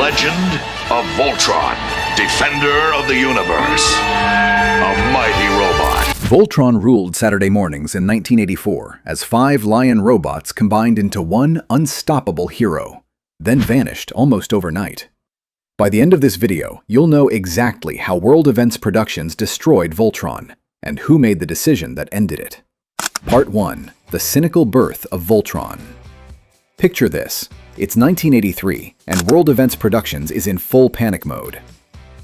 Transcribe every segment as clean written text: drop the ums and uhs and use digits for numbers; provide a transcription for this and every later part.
legend of Voltron, defender of the universe. A mighty robot. Voltron ruled Saturday mornings in 1984 as 5 lion robots combined into one unstoppable hero, then vanished almost overnight. By the end of this video, you'll know exactly how World Events Productions destroyed Voltron and who made the decision that ended it. Part 1. The cynical birth of Voltron. Picture this. It's 1983, and World Events Productions is in full panic mode.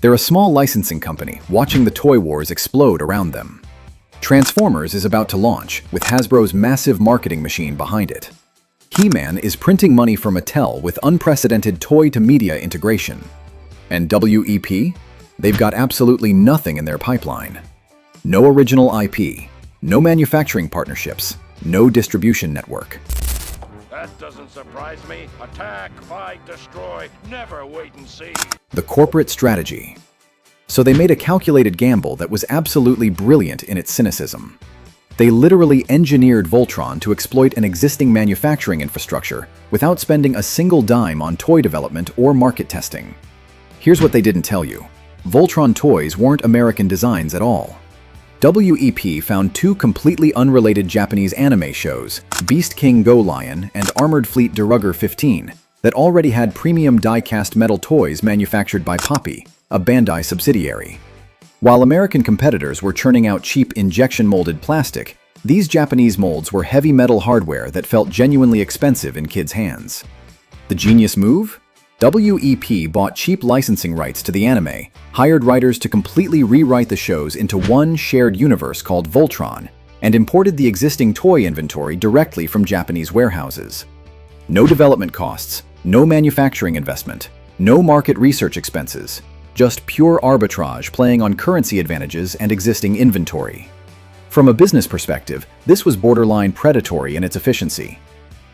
They're a small licensing company watching the toy wars explode around them. Transformers is about to launch, with Hasbro's massive marketing machine behind it. He-Man is printing money for Mattel with unprecedented toy-to-media integration. And WEP? They've got absolutely nothing in their pipeline. No original IP, no manufacturing partnerships, no distribution network. That doesn't surprise me. Attack, fight, destroy, never wait and see. The corporate strategy. So they made a calculated gamble that was absolutely brilliant in its cynicism. They literally engineered Voltron to exploit an existing manufacturing infrastructure without spending a single dime on toy development or market testing. Here's what they didn't tell you. Voltron toys weren't American designs at all. WEP found 2 completely unrelated Japanese anime shows, Beast King Go Lion and Armored Fleet Derugger 15, that already had premium die-cast metal toys manufactured by Poppy, a Bandai subsidiary. While American competitors were churning out cheap injection-molded plastic, these Japanese molds were heavy metal hardware that felt genuinely expensive in kids' hands. The genius move? WEP bought cheap licensing rights to the anime, hired writers to completely rewrite the shows into one shared universe called Voltron, and imported the existing toy inventory directly from Japanese warehouses. No development costs, no manufacturing investment, no market research expenses, just pure arbitrage playing on currency advantages and existing inventory. From a business perspective, this was borderline predatory in its efficiency.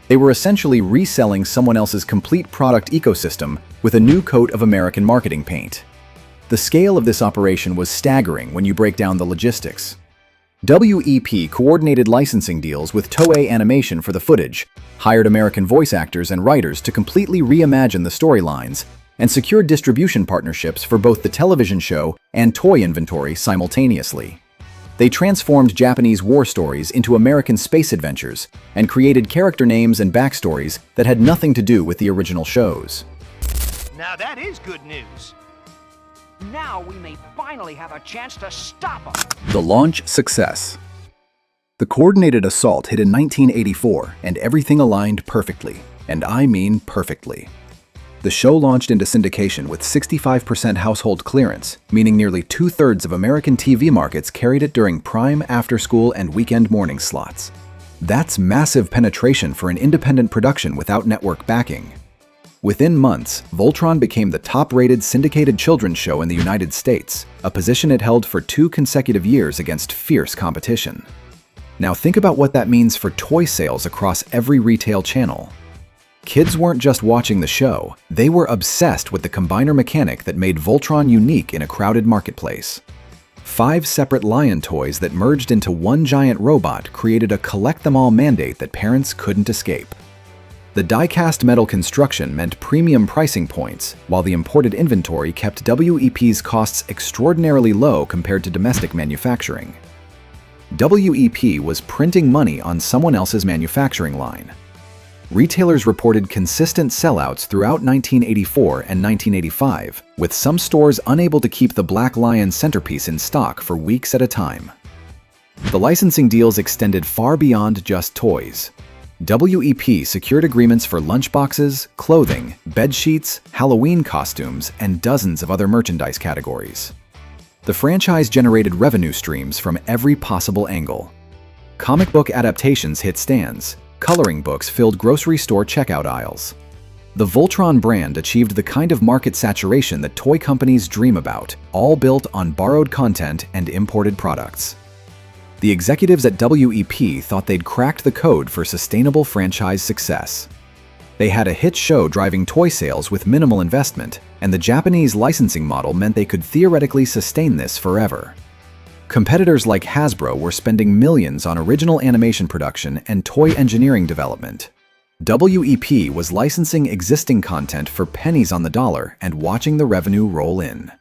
They were essentially reselling someone else's complete product ecosystem with a new coat of American marketing paint. The scale of this operation was staggering when you break down the logistics. WEP coordinated licensing deals with Toei Animation for the footage, hired American voice actors and writers to completely reimagine the storylines, and secured distribution partnerships for both the television show and toy inventory simultaneously. They transformed Japanese war stories into American space adventures and created character names and backstories that had nothing to do with the original shows. Now that is good news. Now we may finally have a chance to stop them. The launch success. The coordinated assault hit in 1984, and everything aligned perfectly. And I mean perfectly. The show launched into syndication with 65% household clearance, meaning nearly 2/3 of American TV markets carried it during prime, after-school, and weekend morning slots. That's massive penetration for an independent production without network backing. Within months, Voltron became the top-rated syndicated children's show in the United States, a position it held for 2 consecutive years against fierce competition. Now think about what that means for toy sales across every retail channel. Kids weren't just watching the show, they were obsessed with the combiner mechanic that made Voltron unique in a crowded marketplace. 5 separate lion toys that merged into one giant robot created a collect-them-all mandate that parents couldn't escape. The die-cast metal construction meant premium pricing points, while the imported inventory kept WEP's costs extraordinarily low compared to domestic manufacturing. WEP was printing money on someone else's manufacturing line. Retailers reported consistent sellouts throughout 1984 and 1985, with some stores unable to keep the Black Lion centerpiece in stock for weeks at a time. The licensing deals extended far beyond just toys. WEP secured agreements for lunchboxes, clothing, bedsheets, Halloween costumes, and dozens of other merchandise categories. The franchise generated revenue streams from every possible angle. Comic book adaptations hit stands. Coloring books filled grocery store checkout aisles. The Voltron brand achieved the kind of market saturation that toy companies dream about, all built on borrowed content and imported products. The executives at WEP thought they'd cracked the code for sustainable franchise success. They had a hit show driving toy sales with minimal investment, and the Japanese licensing model meant they could theoretically sustain this forever. Competitors like Hasbro were spending millions on original animation production and toy engineering development. WEP was licensing existing content for pennies on the dollar and watching the revenue roll in.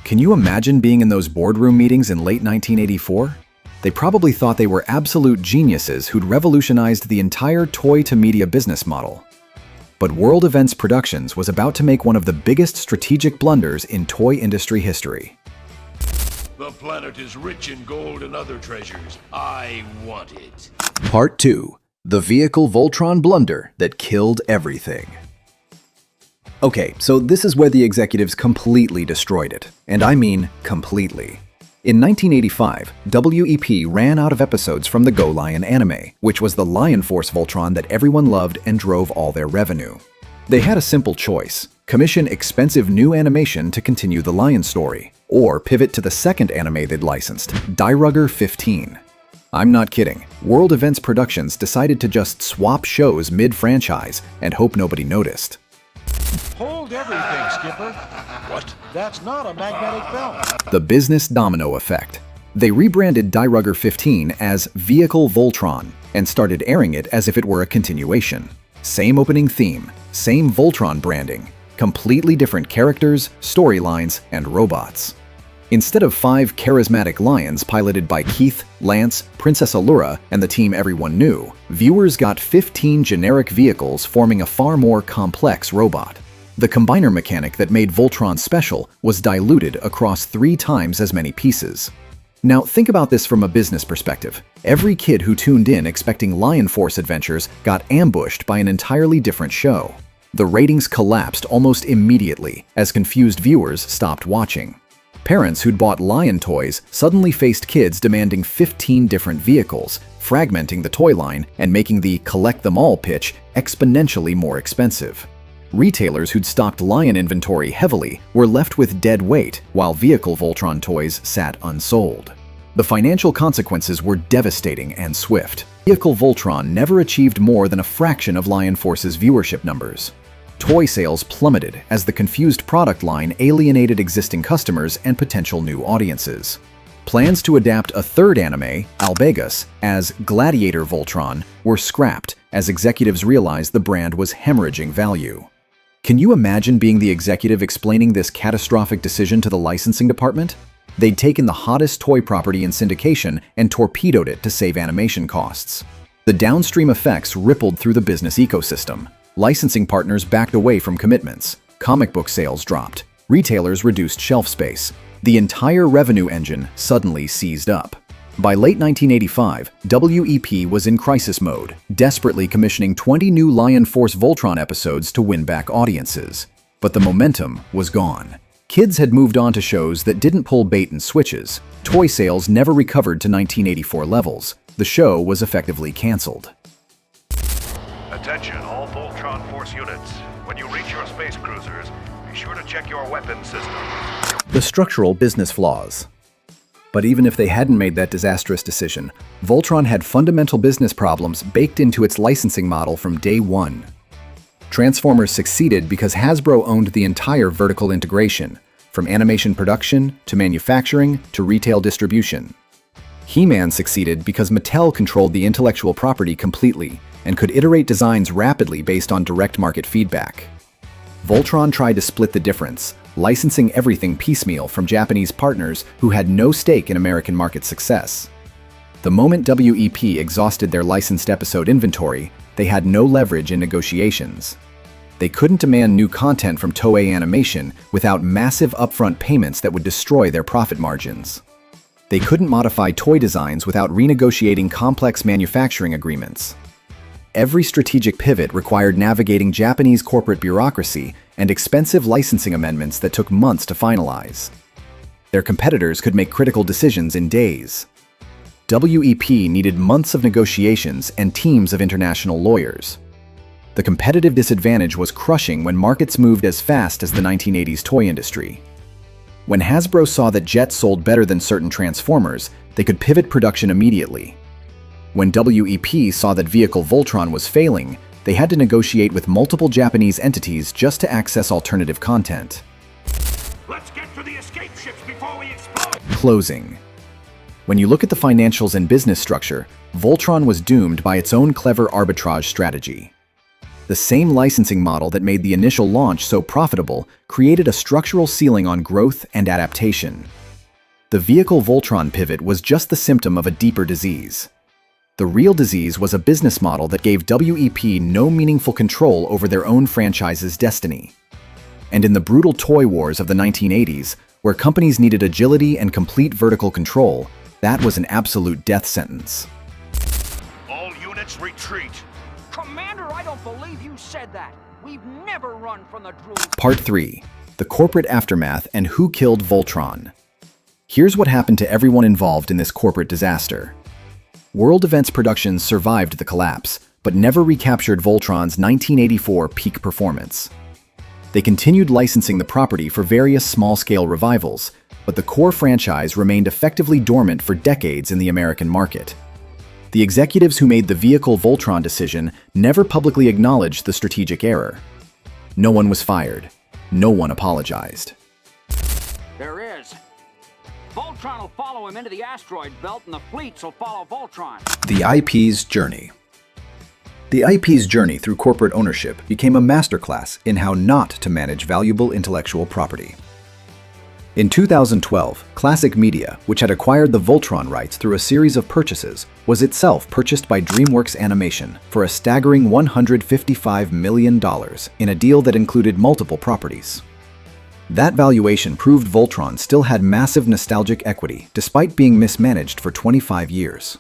Can you imagine being in those boardroom meetings in late 1984? They probably thought they were absolute geniuses who'd revolutionized the entire toy-to-media business model. But World Events Productions was about to make one of the biggest strategic blunders in toy industry history. The planet is rich in gold and other treasures. I want it. Part 2. The vehicle Voltron blunder that killed everything. Okay, so this is where the executives completely destroyed it. And I mean completely. In 1985, WEP ran out of episodes from the Go Lion anime, which was the Lion Force Voltron that everyone loved and drove all their revenue. They had a simple choice: commission expensive new animation to continue the Lion story, or pivot to the second anime they'd licensed, Die 15. I'm not kidding. World Events Productions decided to just swap shows mid-franchise and hope nobody noticed. Hold everything, Skipper. What? That's not a magnetic film. The business domino effect. They rebranded Die 15 as Vehicle Voltron and started airing it as if it were a continuation. Same opening theme, same Voltron branding, completely different characters, storylines, and robots. Instead of 5 charismatic lions piloted by Keith, Lance, Princess Allura, and the team everyone knew, viewers got 15 generic vehicles forming a far more complex robot. The combiner mechanic that made Voltron special was diluted across 3 times as many pieces. Now think about this from a business perspective. Every kid who tuned in expecting Lion Force adventures got ambushed by an entirely different show. The ratings collapsed almost immediately as confused viewers stopped watching. Parents who'd bought Lion toys suddenly faced kids demanding 15 different vehicles, fragmenting the toy line and making the collect them all pitch exponentially more expensive. Retailers who'd stocked Lion inventory heavily were left with dead weight, while Vehicle Voltron toys sat unsold. The financial consequences were devastating and swift. Vehicle Voltron never achieved more than a fraction of Lion Force's viewership numbers. Toy sales plummeted as the confused product line alienated existing customers and potential new audiences. Plans to adapt a third anime, Albegus, as Gladiator Voltron were scrapped as executives realized the brand was hemorrhaging value. Can you imagine being the executive explaining this catastrophic decision to the licensing department? They'd taken the hottest toy property in syndication and torpedoed it to save animation costs. The downstream effects rippled through the business ecosystem. Licensing partners backed away from commitments. Comic book sales dropped. Retailers reduced shelf space. The entire revenue engine suddenly seized up. By late 1985, WEP was in crisis mode, desperately commissioning 20 new Lion Force Voltron episodes to win back audiences. But the momentum was gone. Kids had moved on to shows that didn't pull bait and switches. Toy sales never recovered to 1984 levels. The show was effectively canceled. Attention, all Voltron Force units. When you reach your space cruisers, be sure to check your weapon system. The structural business flaws. But even if they hadn't made that disastrous decision, Voltron had fundamental business problems baked into its licensing model from day one. Transformers succeeded because Hasbro owned the entire vertical integration, from animation production to manufacturing to retail distribution. He-Man succeeded because Mattel controlled the intellectual property completely and could iterate designs rapidly based on direct market feedback. Voltron tried to split the difference, licensing everything piecemeal from Japanese partners who had no stake in American market success. The moment WEP exhausted their licensed episode inventory, they had no leverage in negotiations. They couldn't demand new content from Toei Animation without massive upfront payments that would destroy their profit margins. They couldn't modify toy designs without renegotiating complex manufacturing agreements. Every strategic pivot required navigating Japanese corporate bureaucracy and expensive licensing amendments that took months to finalize. Their competitors could make critical decisions in days. WEP needed months of negotiations and teams of international lawyers. The competitive disadvantage was crushing when markets moved as fast as the 1980s toy industry. When Hasbro saw that jets sold better than certain Transformers, they could pivot production immediately. When WEP saw that Vehicle Voltron was failing, they had to negotiate with multiple Japanese entities just to access alternative content. Let's get to the escape ships before we explode! Closing. When you look at the financials and business structure, Voltron was doomed by its own clever arbitrage strategy. The same licensing model that made the initial launch so profitable created a structural ceiling on growth and adaptation. The vehicle Voltron pivot was just the symptom of a deeper disease. The real disease was a business model that gave WEP no meaningful control over their own franchise's destiny. And in the brutal toy wars of the 1980s, where companies needed agility and complete vertical control, that was an absolute death sentence. All units retreat. Commander, I don't believe you said that. We've never run from the drool. Part 3. The corporate aftermath and who killed Voltron. Here's what happened to everyone involved in this corporate disaster. World Events Productions survived the collapse, but never recaptured Voltron's 1984 peak performance. They continued licensing the property for various small-scale revivals, but the core franchise remained effectively dormant for decades in the American market. The executives who made the vehicle Voltron decision never publicly acknowledged the strategic error. No one was fired. No one apologized. There is. Voltron will follow him into the asteroid belt, and the fleets will follow Voltron. The IP's journey. The IP's journey through corporate ownership became a masterclass in how not to manage valuable intellectual property. In 2012, Classic Media, which had acquired the Voltron rights through a series of purchases, was itself purchased by DreamWorks Animation for a staggering $155 million in a deal that included multiple properties. That valuation proved Voltron still had massive nostalgic equity despite being mismanaged for 25 years.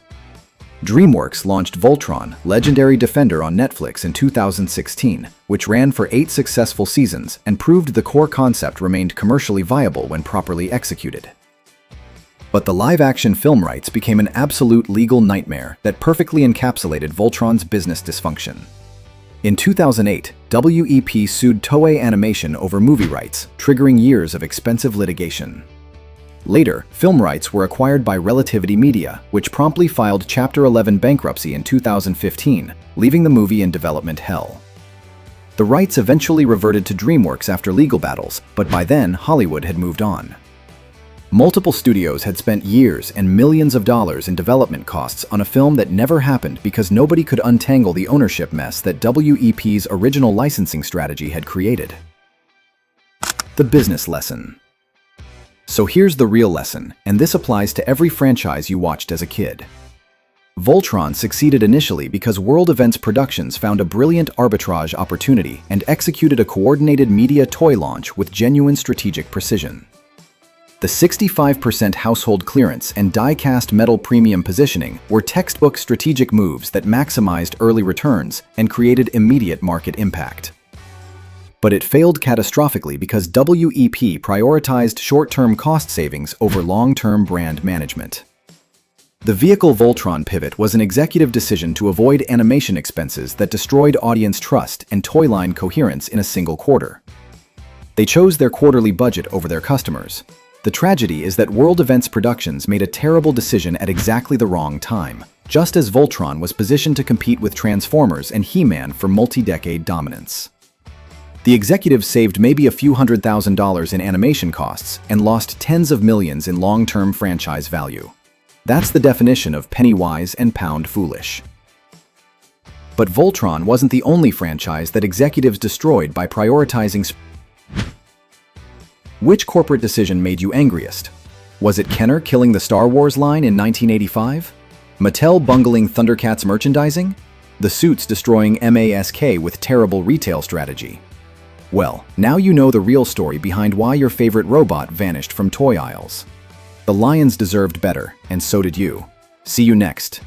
DreamWorks launched Voltron, Legendary Defender on Netflix in 2016, which ran for 8 successful seasons and proved the core concept remained commercially viable when properly executed. But the live-action film rights became an absolute legal nightmare that perfectly encapsulated Voltron's business dysfunction. In 2008, WEP sued Toei Animation over movie rights, triggering years of expensive litigation. Later, film rights were acquired by Relativity Media, which promptly filed Chapter 11 bankruptcy in 2015, leaving the movie in development hell. The rights eventually reverted to DreamWorks after legal battles, but by then, Hollywood had moved on. Multiple studios had spent years and millions of dollars in development costs on a film that never happened because nobody could untangle the ownership mess that WEP's original licensing strategy had created. The business lesson. So here's the real lesson, and this applies to every franchise you watched as a kid. Voltron succeeded initially because World Events Productions found a brilliant arbitrage opportunity and executed a coordinated media toy launch with genuine strategic precision. The 65% household clearance and die-cast metal premium positioning were textbook strategic moves that maximized early returns and created immediate market impact. But it failed catastrophically because WEP prioritized short-term cost savings over long-term brand management. The vehicle Voltron pivot was an executive decision to avoid animation expenses that destroyed audience trust and toy line coherence in a single quarter. They chose their quarterly budget over their customers. The tragedy is that World Events Productions made a terrible decision at exactly the wrong time, just as Voltron was positioned to compete with Transformers and He-Man for multi-decade dominance. The executives saved maybe a few $100,000 in animation costs and lost tens of millions in long-term franchise value. That's the definition of penny wise and pound foolish. But Voltron wasn't the only franchise that executives destroyed by prioritizing. Which corporate decision made you angriest? Was it Kenner killing the Star Wars line in 1985? Mattel bungling Thundercats merchandising? The suits destroying MASK with terrible retail strategy? Well, now you know the real story behind why your favorite robot vanished from toy aisles. The Lions deserved better, and so did you. See you next.